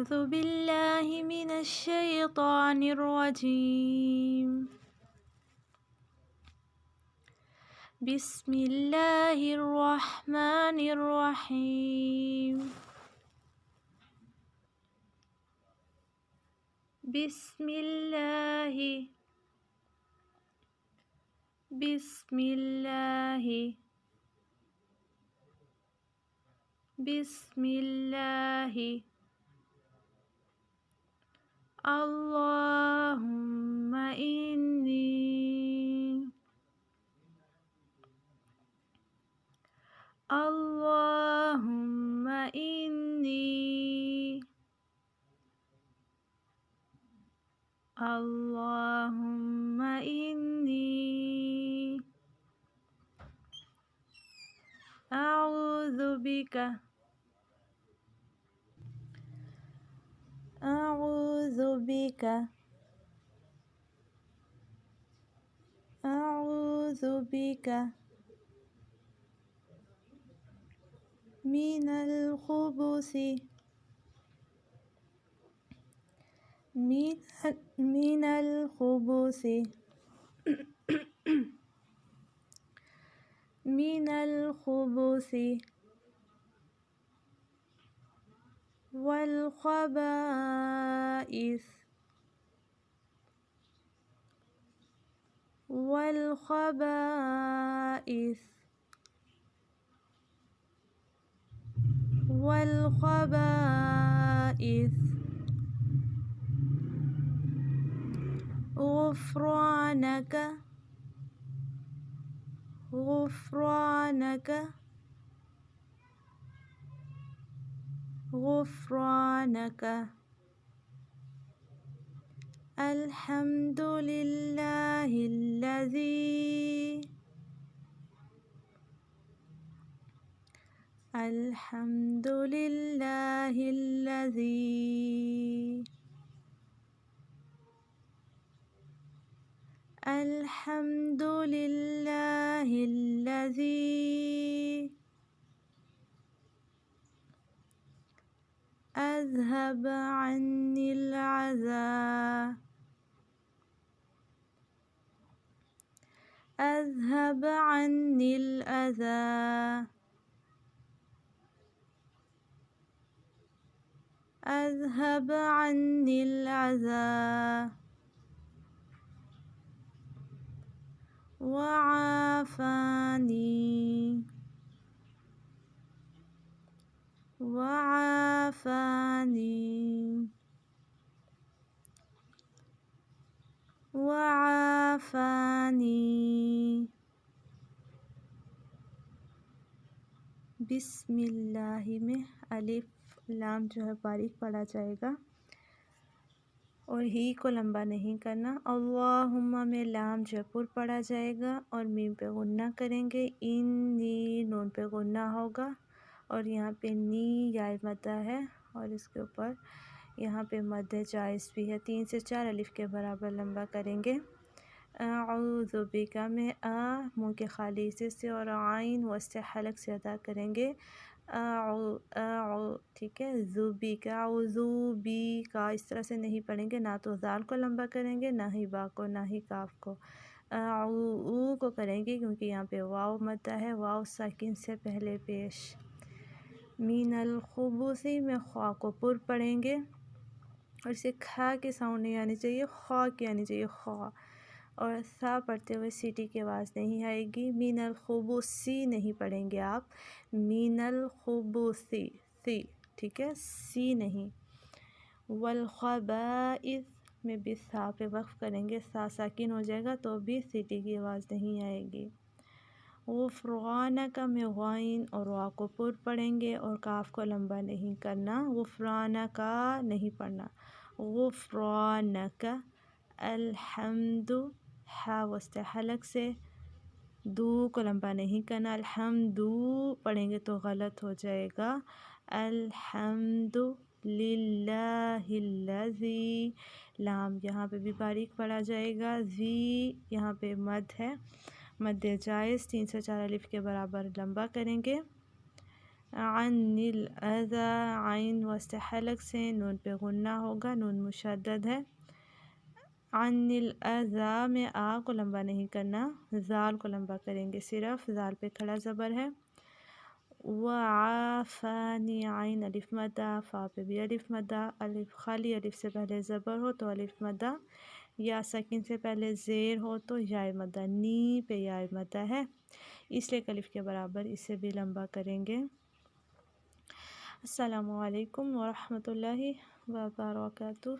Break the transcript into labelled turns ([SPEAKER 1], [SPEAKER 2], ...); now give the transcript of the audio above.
[SPEAKER 1] أعوذ بالله من الشيطان الرجيم بسم الله الرحمن الرحيم بسم الله بسم الله بسم الله اللهم إني اللهم إني اللهم إني أعوذ بك أعوذ بك أعوذ بك من الخبث من الخبث من الخبث والخبائث والخبائث والخبائث غفرانك غفرانك غفرانك الحمد لله الذي الحمد لله الذي الحمد لله الذي أذهب عني العذاب أذهب عني الأذى أذهب عني العذاب وعافاني وعافاني وعافاني बिस्मिल्लाह में अलिफ लाम जो है बारीक पढ़ा जाएगा और ही को लंबा नहीं करना। अल्लाहुम्मा में लाम जयपुर पढ़ा जाएगा और मीम पे गुन्ना करेंगे। इन नी नून पे गुन्ना होगा और यहाँ पे नी याय मद्दा है और इसके ऊपर यहाँ पे मद्दे जायज़ भी है। 3 से 4 अलिफ के बराबर लंबा करेंगे। अऊज़ु बिका में आ मुँह के खाली हिस्से से और आइन वस्ते हलक से अदा करेंगे। ठीक है। ज़ुबी का ज़ुबी का इस तरह से नहीं पढ़ेंगे, ना तो दाल को लंबा करेंगे, ना ही बा को, ना ही काफ को। ऊ को करेंगे क्योंकि यहाँ पे वाव मद्दा है, वाव साकिन से पहले पेश। मीनल खुबूसी में ख्वा को पुर पढ़ेंगे और इसे खा के साउंड नहीं आनी चाहिए, ख्वा की आनी चाहिए, ख्वा। और सा पढ़ते हुए सीटी की आवाज़ नहीं आएगी। मीनल खुबूसी नहीं पढ़ेंगे आप, मीनल खुबूसी सी, ठीक है, सी नहीं। वल खबाइस में भी सा पे वक्फ करेंगे, सा साकिन हो जाएगा तो भी सीटी की आवाज़ नहीं आएगी। गुफ़राना का में गाइन और वा को पुर पढ़ेंगे और काफ को लंबा नहीं करना, गुफ़राना का नहीं पढ़ना, गुफ़राना का। अल्हम्दु हा वस्ते हलक से, दू को लंबा नहीं करना, अल्हम्दु पढ़ेंगे तो गलत हो जाएगा। अल्हम्दु लिल्लाहिल्लज़ी, लाम यहाँ पे भी बारीक पढ़ा जाएगा। ज़ी यहाँ पे मद है, मद जायज़ 3 से 4 अलिफ के बराबर लंबा करेंगे। अनिल अज़ा, आइन वस्त हलक से नून पे गुन्ना होगा, नून मुशद्दद है। अनिल अज़ा में आ को लंबा नहीं करना, ज़ाल को लंबा करेंगे सिर्फ, ज़ाल पे खड़ा ज़बर है। व आफ़ानी, आइन अलिफ मद्दा, फ़ा पे भी अलिफ मद्दा, अलिफ खाली अलिफ से पहले ज़बर हो तो अलिफ मद्दा, या सकीन से पहले ज़ेर हो तो याय मद्दा, नी पे याय मद्दा है इसलिए अलिफ के बराबर इसे भी लंबा करेंगे। अस्सलामु अलैकुम व रहमतुल्लाहि व बरकातुहू।